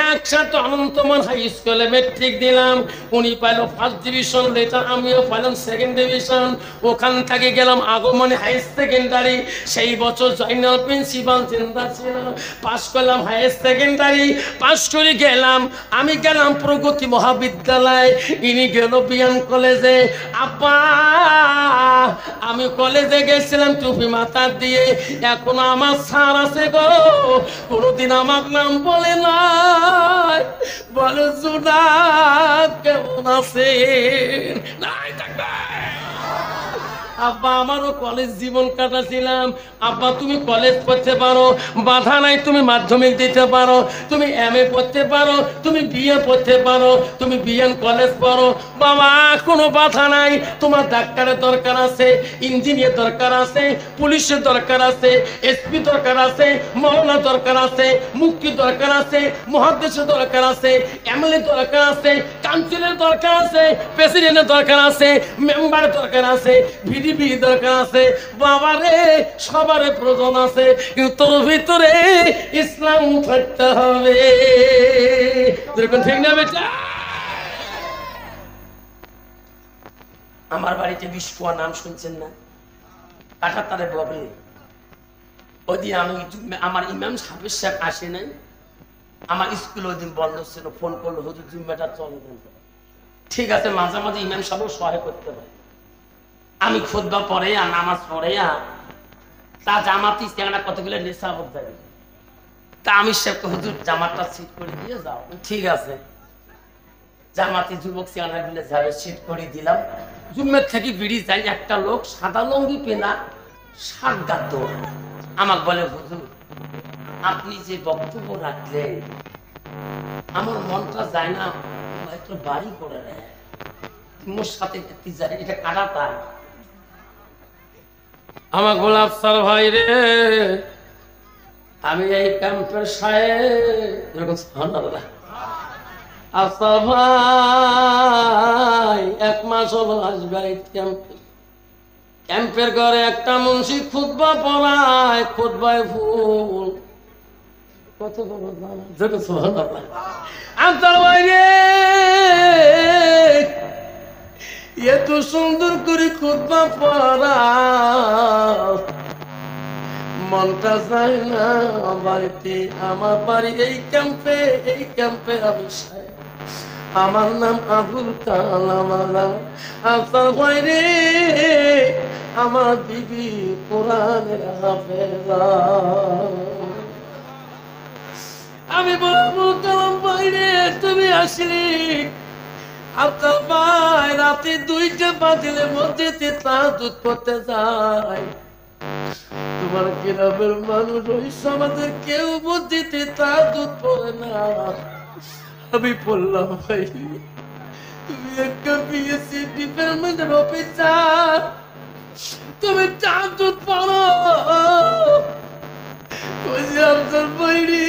একসাথে অনন্তমন হাই স্কুলে মেট্রিক দিলাম উনি পাইল ফার্স্ট ডিভিশন লেটার আমিও পাইলাম সেকেন্ড ডিভিশন ওখান থেকে গেলাম আগমনী হাই সেকেন্ডারি সেই বছর জয়নাল প্রিন্সিপাল চিন্তা ছিল পাস করলাম হায়ার সেকেন্ডারি পাস করে গেলাম আমি গেলাম প্রগতি মহাবিদ্যালয় ইনি গেল বিয়ান কলেজে আপা আমি কলেজে গেছিলাম টুপি মাথা দিয়ে এখনো আমার স্যার আছে গো কোনোদিন আমার নাম বলে নাই বলে জুনাব কেমন আছে নাই থাকবে আব্বা আমারও কলেজ জীবন কাটাছিলাম আব্বা তুমি কলেজ পড়তে পারো বাধা নাই তুমি মাধ্যমিক দিতে পারো তুমি এমএ পড়তে পারো তুমি বিএ পড়তে পারো তুমি বিএন কলেজ পড়ো বাবা কোনো বাধা নাই তোমার ডাক্তারের দরকার আছে ইঞ্জিনিয়ার দরকার আছে পুলিশের দরকার আছে এসপি দরকার আছে মওলানা দরকার আছে মুক্তি দরকার আছে মহাদেশের দরকার আছে এমএলএ দরকার আছে কাউন্সিলের দরকার আছে প্রেসিডেন্টের দরকার আছে মেম্বারের দরকার আছে ভিডিপি দরকার আছে বাবারে সবার প্রয়োজন আছে কিন্তু তোর ভিতরে ইসলাম থাকতে হবে ঠিক না বেটা আমার বাড়িতে বিস্কুয়া নাম শুনছেন না কাটা তারে বলে ওই দিন আমি আমার ইমাম সাহেবের সাহেব আসে নাই আমার স্কুল ওই দিন বন্ধ ছিল ফোন করলো হুজুর জুম্মাটা চলে না ঠিক আছে মাঝে মাঝে ইমাম সাহেব সহায় করতে হয় আমি খুতবা পড়ে আর নামাজ পড়ে তা জামাতি ইস্তেমানা কতগুলো নেশাবত যাবে তা আমি সাহেব হুজুর জামাতটা সিট করে দিয়ে যাও ঠিক আছে জামাতি যুবক সিয়ানা গুলো যাবে সিট করে দিলাম জুম্মের থেকে বিড়ি যাই একটা লোক সাদা লঙ্গি পেনা শাক গাত আমাকে বলে হুজুর আপনি যে বক্তব্য রাখলেন আমার মনটা যায় না হয়তো বাড়ি করে নেয় মোর সাথে এটা কাটা তাই আমার গোলাপ সার ভাই রে আমি এই ক্যাম্পের সাহেব আচ্ছা ভাই 1 মাস হলো আসবে এই ক্যাম্পের ঘরে একটা মুন্সি খুতবা পড়ায় খুতবায় ফুল কত বড় আচ্ছা ভাই রে এত সুন্দর করে খুতবা পড়া মনটা যায় না বাড়িতে আমার বাড়ি এই ক্যাম্পে আমি আমার নাম আবুল কালাম আচ্ছা ভাই রে আমার বিবি কোরআনের হাফেজা আমি বলবো কালাম ভাই রে তুমি আসলি আপনার ভাই রাতে 2টা বাজলে মসজিদে তাহাজ্জুদ পড়তে যায় তোমার গ্রামের মানুষ ওই সমাজে কেউ মসজিদে তাহাজ্জুদ পড়ে না আমি বললাম ভাই তুমি একটা বিএসসি ডিপার্টমেন্টের অফিসার তুমি তাহাজ্জুদ পড়ো ওই যে আপনার বাইরে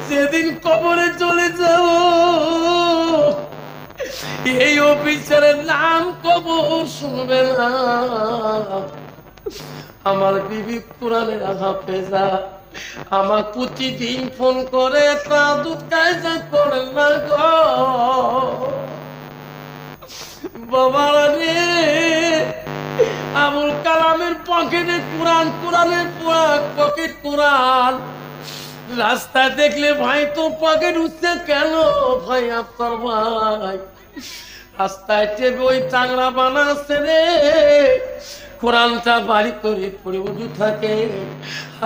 সেদিন কবরে চলে যাও এই অফিসারের নাম কবর শুনবে না আমার বিবি কোরআনের হাফেজা আমার প্রতিদিন ফোন করে তাহাজ্জুদ কায়দা করে না গো বাবা রে আবুল কালামের পকেটে কোরআন কোরআনের পকেট কোরআন রাস্তায় দেখলে ভাই তো পকেট উঠছে কেন ভাই আপনার ভাই রাস্তায় টেবে ওই চাংড়া বানাচ্ছে রে, কোরআনটা বাড়ি করে পড়ে উজু থাকে।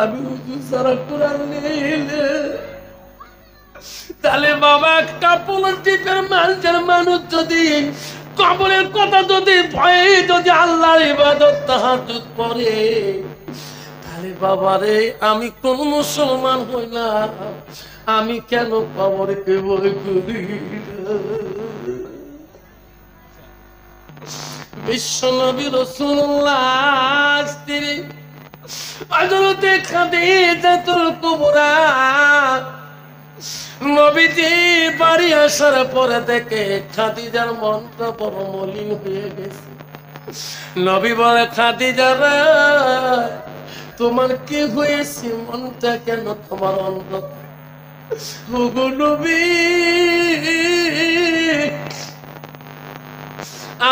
আমি উজু ছাড়া কোরআন নিলে তাহলে বাবা কাপড় টিপের মানুষ যদি কবরের কথা যদি ভয়ে যদি আল্লাহর ইবাদত তাহাজ্জুদ করে, তাহলে বাবারে আমি কোন মুসলমান হই না, আমি কেন কবরকে ভয় করি? বিশ্বনবী রাসূলুল্লাহ স্ত্রী হযরতে খাদিজাতুল কুবরা নবীজি বাড়ি আসার পরে থেকে খাদিজার মনটা বড় মলিন হয়ে গেছে। নবী বলে, খাদিজা রে তোমার কি হয়েছে, মনটা কেন তোমার অন্ধকার? ওগো নবী,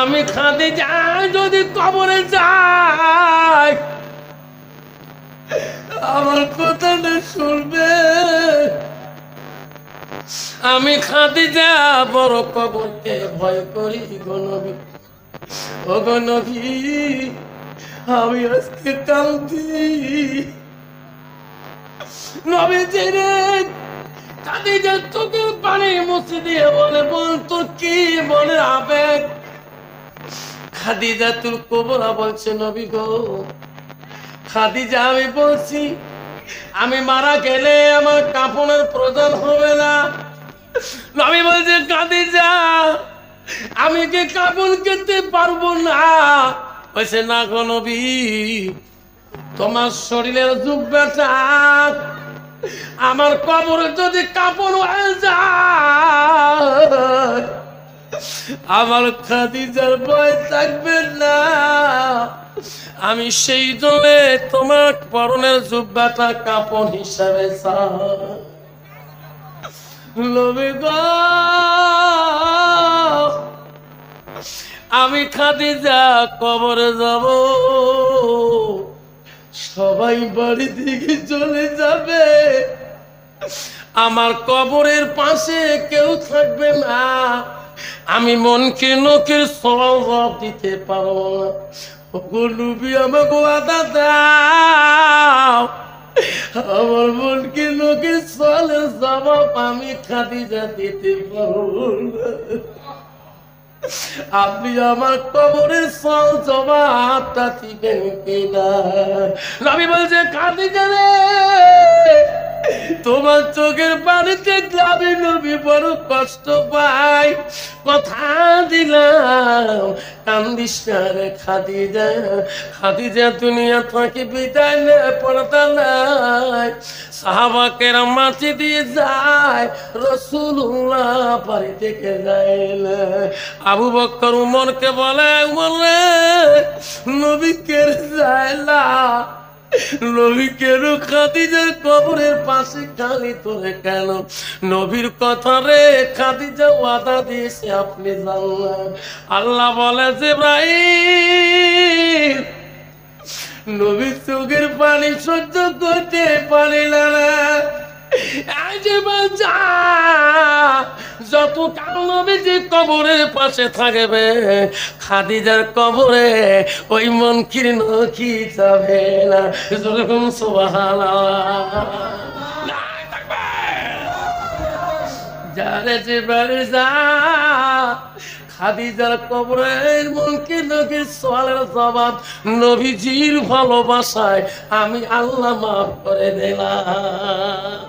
আমি খাদিজা যদি কবরে যাই আমার কথাটা শুনবে? আমি খাদিজা বড় কবরকে ভয় করি গো নবী। ও গো নবী, আমি আজকে কাঁদি। নবীজি রে, খাদিজা চোখের পানি মুছে দিয়ে বলে, বল তোর কি মনে আবেগ? খাদিজাতুল কুবরা বলছে, নবী গো, খাদিজা আমি বলছি আমি মারা গেলে আমার কাফনের প্রয়োজন হবে না। নবী বলছে, খাদিজা আমি কি কাফন কিনতে পারবো না? বলছে, না গো নবী, তোমার শরীরের জুব্বাটা আমার কবরে যদি কাফন হয়ে যায় আমার খাদিজার ভয় থাকবে না। আমি সেই জন্য তোমার পরনের জুব্বাটা কাপড় হিসাবে চাই। নবী গো, আমি খাদিজা কবরে যাব, সবাই বাড়ি থেকে চলে যাবে, আমার কবরের পাশে কেউ থাকবে না, আমি মনকে নকের সওয়াব দিতে পারবো না। ওগো নবী, আমাকে ওয়াদা দাও, আমার মনকে নকের সওয়ালের জবাব আমি খাদিজা দিতে পারবো না। আপনি আমার কবরের সওয়াল জবাবটা দিবেন কিনা? নবী বলছে, খাদিজা রে তোমার চোখের পানিতে আমি নবী বড় কষ্ট পাই, কথা দিলাম কান্দিস না রে খাদিজা। খাদিজা দুনিয়া থেকে বিদায় নেয়, পর্দা নাই, সাহাবা কেরাম মাটি দিয়ে যায়, রাসূলুল্লাহ বাড়ি থেকে যায় না। আবু বকর উমরকে বলে, উমর রে নবী কে যায় না, নবী কেন খাদিজার কবরের পাশে খালি তোরে কেন? নবীর কথা রে, খাদিজা ওয়াদা দিয়েছে আপনি জানলেন। আল্লাহ বলে, জিবরাইল নবীর চোখের পানি সহ্য করতে পারিল না, যত কাল নবীজি কবরের পাশে থাকবে খাদিজার কবরে ওই মনকির নখি যাবে না। যেরকম সুবহানাল্লাহ, যারে যে বাড়ি যা খাদিজার কবরের মনকির নখির সওয়ালের জবাব নবীজির ভালোবাসায় আমি আল্লাহ মাফ করে দিলাম।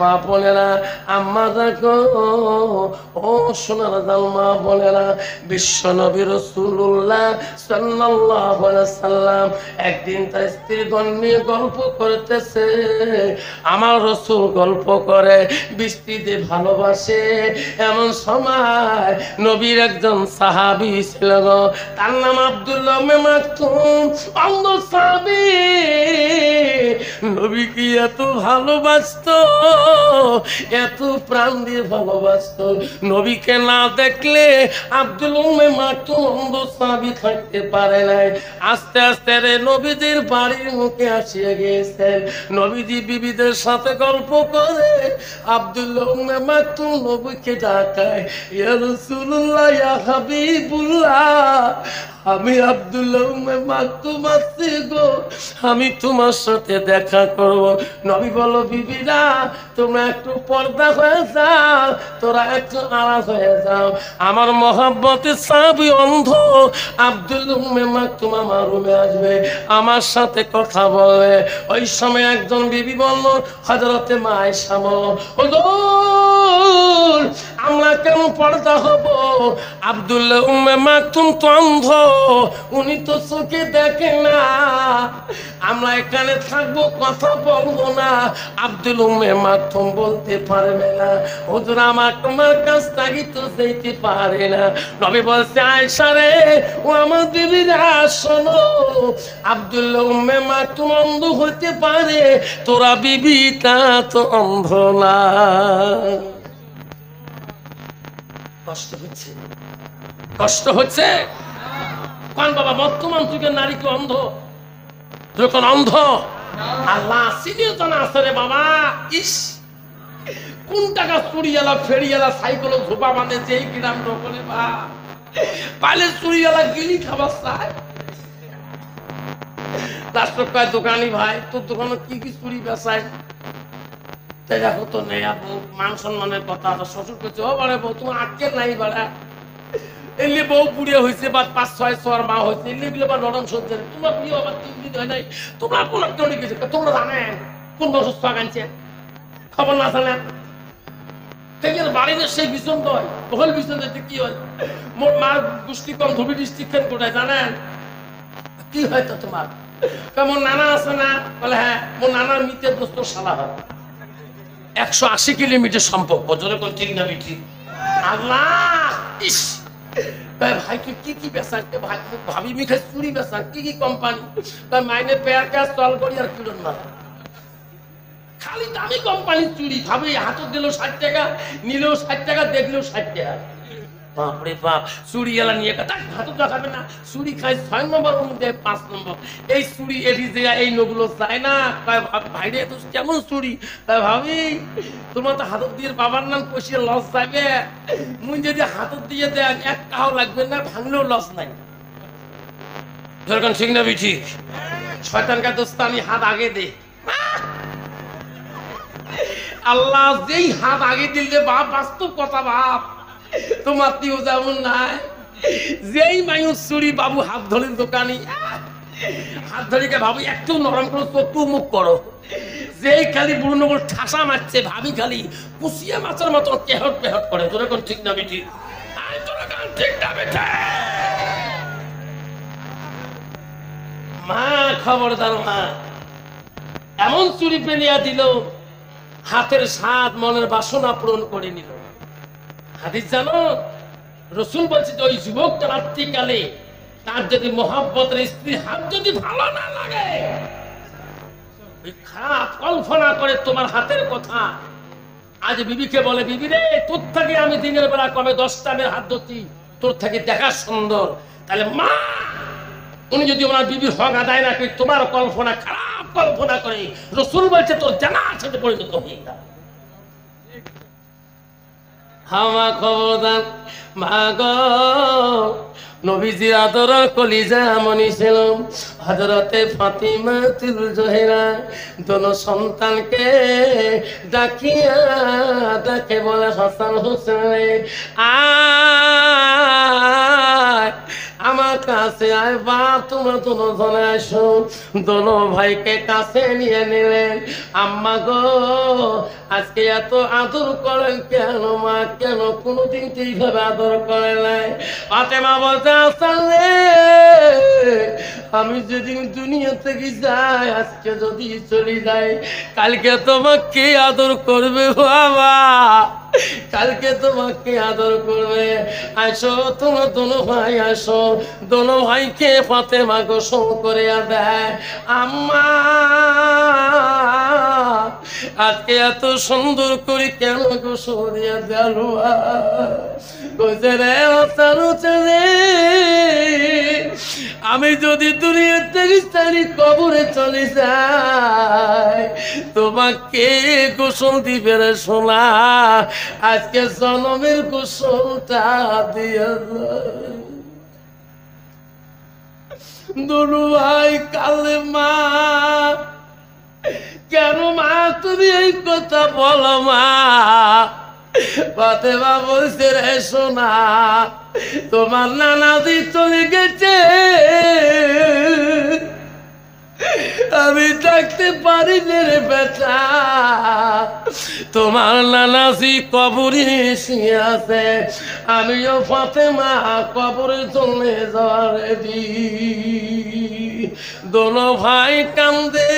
মা বোনেরা, আম্মা দেখো, ও সোনার দাল মা বোনেরা, বিশ্ব নবী রাসূলুল্লাহ সাল্লাল্লাহু আলাইহি সাল্লাম একদিন তার স্ত্রীগণ নিয়ে গল্প করতেছে। আমার রাসূল গল্প করে, বৃষ্টিতে ভালোবাসে। এমন সময় নবীর একজন সাহাবী ছিল গো, তার নাম আব্দুল্লাহ ইবনে মাকতুম, অন্ধ সাহাবী। নবী কি এত ভালোবাসতো এত প্রাণ দিয়ে ভালোবাসতো। নবীকে না দেখলে আব্দুল উম্মে মাকতুম অন্ধ সাহাবী থাকতে পারে নাই। আস্তে আস্তে রে নবীজির বাড়ির মুখে আসিয়া গিয়েছেন। নবীজি বিবিদের সাথে গল্প করে আব্দুল্লাহ উম্মে মাকতুম নবীকে ডাকায়, ইয়া রাসূলুল্লাহ, ইয়া হাবিবুল্লাহ, আমি আব্দুল্লাহ উম্মে মাকতুম আসছি গো, আমি তোমার সাথে দেখা করব। নবী বলল, বিবিরা তোমরা একটু পর্দা হয়ে যাও, তোরা একটু আড়াল হয়ে যাও, আমার মহব্বতের সাহাবী অন্ধ আব্দুল্লাহ উম্মে মাকতুম আমার রুমে আসবে, আমার সাথে কথা বলবে। ওই সময় একজন বিবি বলল, হযরতে মা আয়েশা বলল, হুজুর আমরা কেন পর্দা হব? আব্দুল্লাহ উম্মে মাকতুম তো অন্ধ, উনি তো চোখে দেখে না, আমরা এখানে থাকবো, কথা বলবো না, আব্দুল উম্মে মাকতুম বলতে পারবে না। হুজুর আমার তোমার কাছ থেকে তো যেতে পারে না। নবী বলছে, আয়েশা রে, ও আমার বিবিরা শোনো, আব্দুল্লাহ উম্মে মাকতুম অন্ধ হতে পারে, তোরা বিবি তা তো অন্ধ না। কষ্ট হচ্ছে, কষ্ট হচ্ছে কোন বাবা? বর্তমান যুগের নারী কি অন্ধ? যখন অন্ধ আল্লাহ সিনিয়র জানা আছে রে বাবা। ইস, কোন টাকা চুরিয়ালা ফেরিয়ালা সাইকেল ঝোপা বাঁধে যেই গ্রাম দখলে বা পাইলে চুরিয়ালা গিলি খাবার চায়। রাষ্ট্র কয়, দোকানি ভাই তোর দোকানে কি কি চুরি বেচায়? তাই দেখো তো নেই মান সম্মানের কথা। শ্বশুর করছে, ও বাড়ে বউ তোমার আটকে নাই বাড়া, এলে বউ পুড়িয়ে হয়েছে বা 5-6 মা হয়েছে, এলে বা নরম সহ্য, তোমরা বিয়ে আবার 3 দিন হয় নাই, তোমরা কোন কেউ গেছে, তোমরা জানেন কোন বছর ছক আনছে? খবর না জানেন? বাড়িতে সেই ভীষণ দয় হল ভীষণ দিতে কি হয়? মোর মার গোষ্ঠী কম ধুবি ডিস্ট্রিক্ট কোথায় জানেন? কি হয়তো তোমার মোর নানা আছে না? বলে হ্যাঁ, মোর নানার মিতের দোস্ত শালা হয়, 180 কিলোমিটার সম্পর্ক, জোরে কোন ঠিক না মিটি? আল্লাহ, ইস ভাই তুই কি কি বেচার? ভাই ভাবি মিখে চুরি বেচার, কি কি কোম্পানি? মাইনে পেয়ার কাজ চল করি আর কিলো না, খালি দামি কোম্পানির চুরি। ভাবি হাতত দিলেও 60 টাকা, নিলেও 60 টাকা, দেখলেও 60 টাকা। বাপরে বাপ, চুরি এলা নিয়ে হাতত দেখাবে না, চুরি খাই 6 নম্বর, অনুদে 5 নম্বর। এই চুরি এটি যে এই নগুলো চায় না, ভাইরে তো কেমন চুরি? তাই ভাবি তোমার তো হাতত দিয়ে বাবার নাম কষিয়ে লস যাবে, মুই যদি হাতত দিয়ে দেন 1 টাকাও লাগবে না, ভাঙলেও লস নাই। যখন ঠিক না ঠিক? শয়তানকে দোস্তানি হাত আগে দে। আল্লাহ যেই হাত আগে দিলে বাপ, বাস্তব কথা বাপ, তোমার তিও যেমন নাই, যেই মায়ুস চুরি বাবু হাত ধরে দোকানি, হাত ধরিকে ভাবি একটু নরম করো, চোখ মুখ করো, যেই খালি বুড়ো নগর ঠাসা মারছে, ভাবি খালি কুচিয়া মাছের মতো কেহট পেহট করে। তোর এখন ঠিক না বেটি? ঠিক না বেটা? মা খবরদার মা, এমন চুরি পেলিয়া দিল, হাতের স্বাদ মনের বাসনা পূরণ করে নিল। হাদিস জানো, রসুল বলছে যে ওই যুবকটা রাত্রিকালে তার যদি মহব্বতের স্ত্রী হাত যদি ভালো না লাগে, ওই খারাপ কল্পনা করে তোমার হাতের কথা, আজ বিবিকে বলে, বিবি রে তোর থেকে আমি দিনের বেলা কবে 10টা মেয়ের হাত ধরছি, তোর থেকে দেখা সুন্দর, তাহলে মা উনি যদি ওনার বিবির হক আদায় না করে তোমার কল্পনা খারাপ কল্পনা করে, রসুল বলছে তোর জানার সাথে পরিণত হয়ে যায়। হামা খবরদার মা গো, নবীজির আদর কলিজা মনি ছিল হযরতে ফাতিমাতুল জোহরা, দোনো সন্তানকে ডাকিয়া ডাকে বলে, হাসান হোসেন আয় আমার কাছে আয়, বাপ তোমরা দোনো জনে আসো। দোনো ভাইকে কাছে নিয়ে নিলেন। আম্মা গো আজকে এত আদর করেন কেন মা? কেন কোনোদিন তো এইভাবে আদর করে নাই? ফাতেমা বলতে, আসলে আমি যদি দুনিয়া থেকে যাই, আজকে যদি চলে যাই, কালকে তোমাকে আদর করবে বাবা, কালকে তোমাকে আদর করবে। আসো তোমরা দোনো ভাই আসো। দোনো ভাইকে ফাতেমা গোসল করে দেয়। আম্মা আজকে এত সুন্দর করে কেন গোসল দিয়া দিল রে চলে আমি যদি দুনিয়ার থেকে স্থানীয় কবরে চলে যাই তোমাকে গোসল দিবে রে সোনা আজকে জনমের গোসলটা দিয়ে দুনু ভাই কালে মা কেন মা তুমি এই কথা বলো মা ফাতেমা বলছে রে সোনা তোমার নানাদি চলে গেছে আমি থাকতে পারি রে বেটা তোমার নানাজি কবরে শুয়ে আছে আমিও ফাতেমা কবরে চলে যাওয়ার রেডি দোনো ভাই কান্দে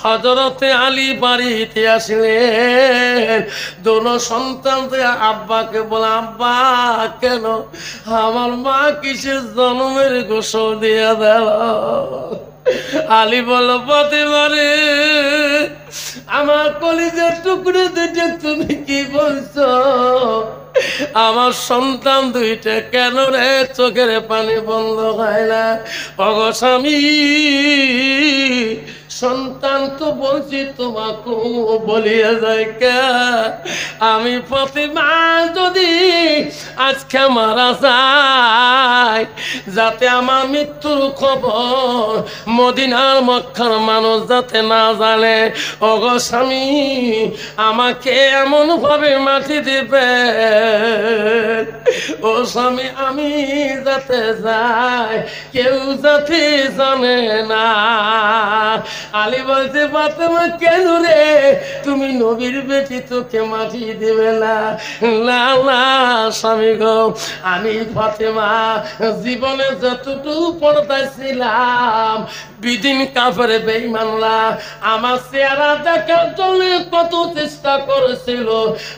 হযরতে আলী বাড়িতে আসলেন দোনো সন্তান আব্বাকে বলে আব্বা কেন আমার মা কিসের জন্মের গোসল দিয়ে দিল আলী বল ফাতেমা রে আমার কলিজার টুকরো দুটো তুমি কি বলছো আমার সন্তান দুইটা কেন রে চোখের পানি বন্ধ হয় না ওগো স্বামী সন্তান তো বলছি তোমাকে বলিয়া যায় কে আমি ফাতেমা যদি আজকে মারা যায় যাতে আমার মৃত্যুর খবর মদিনার মক্কার মানুষ যাতে না জানে ওগো স্বামী আমাকে এমন ভাবে মাটি দিবে ও স্বামী আমি যাতে যাই কেউ যাতে জানে না আলী বলতে ফাতেমা কেন রে তুমি নবীর বেটি তোকে মাটি দেবে না না না স্বামী গো আমি ফাতেমা জীবনে যতটুকু পর্দায় ছিলাম বিদিন কাফেরে বেঈমানরা আমার চেহারা দেখার জন্য কত চেষ্টা করেছিল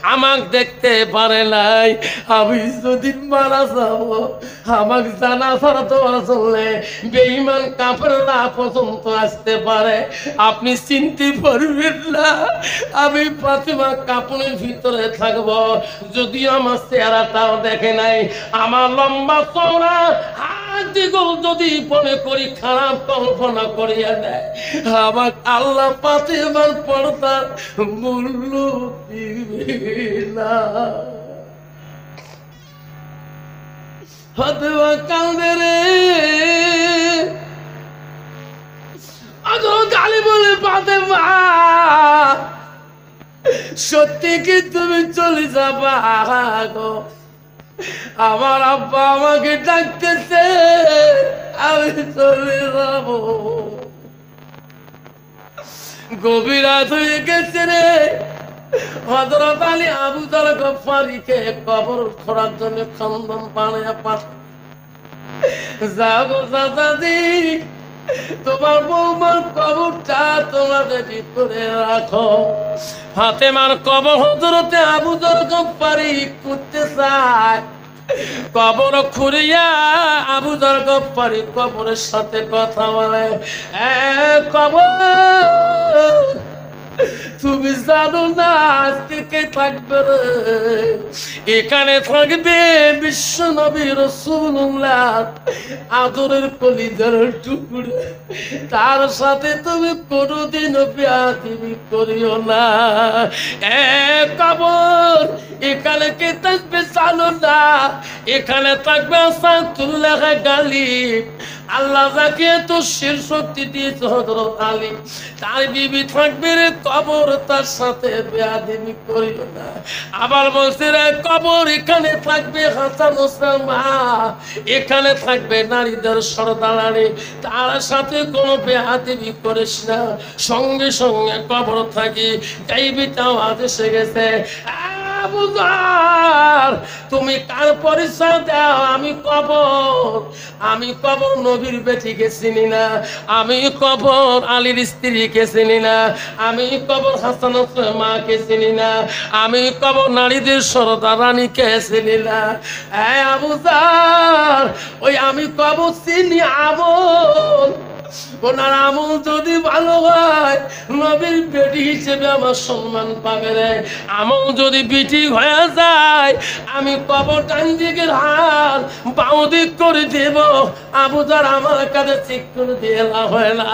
আমাকে দেখতে পারে নাই আমি যদি মারা যাব আমাকে জানা ছাড়া তোমার চললে বেঈমান কাফেররা পর্যন্ত আসতে পারে আপনি চিনতে পারবেন না আমি ফাতেমা কাপড়ের ভিতরে থাকবো যদি আমার চেহারাটাও দেখে নাই আমার লম্বা চওড়া দিগল যদি মনে করি খারাপ কল্পনা করিয়া দেয় আমার আল্লাহ ফাতেমার পর্দার মূল্য দিবে না ফাতেমা কাঁদে রে গালি বলে ফাতেমা সত্যি কি তুমি চলে যাবা গো আমার আব্বা আমাকে ডাকতেছে আমি চলে যাব গভীর রাত হয়ে গেছে রে হযরত আলী আবু যর গফফারীকে কবর খোঁড়ার জন্য খন্দন বানায়া পাঠায় যাবো দাদাজি তোমার বৌমার কবরটা তোমরা রেডি করে রাখো ফাতেমার কবর হযরতে আবু যর গফফারী করতে চায় কবর খুঁড়িয়া আবু যর গফফারী কবরের সাথে কথা বলে কবর তুমি জানো না আজকে কে থাকবে এখানে থাকবে বিশ্ব নবী রাসূলুল্লাহ আদরের কলিজার টুকরো তার সাথে তুমি কোনোদিনও বেয়াদবি করিও না কবর এখানে কে থাকবে জানো না এখানে থাকবে আসাদুল্লাহ গালিব আল্লাহ যাকে তো শির শক্তি দিয়েছে হযরত আলী তার বিবি থাকবে রে কবর তার সাথে বেয়াদবি করিও না আবার বলছে রে কবর এখানে থাকবে হাসান হোসেন মা এখানে থাকবে নারীদের সরদারানি তার সাথে কোনো বেয়াদবি করিস না সঙ্গে সঙ্গে কবর থাকি গাইবিটাও আজ এসে গেছে আবু যর তুমি কার পরিচয় দাও আমি কবর নবীর বেটিকে চিনি না আমি কবর আলীর স্ত্রীকে চিনি না আমি কবর হাসান হোসেনের মাকে চিনি না আমি কবর নারীদের সরদার রানীকে চিনি না আবু যর ওই আমি কবর চিনি আমল ওনার আমল যদি ভালো হয় নবীর বেটি হিসেবে আমার সম্মান পাবে রে। আমল যদি বিটি হয়ে যায় আমি কবর ডান দিকের হাত বাঁ দিক করে দেব। আবু জার আমার কাছে ঠিক করে দিয়ে হয় না।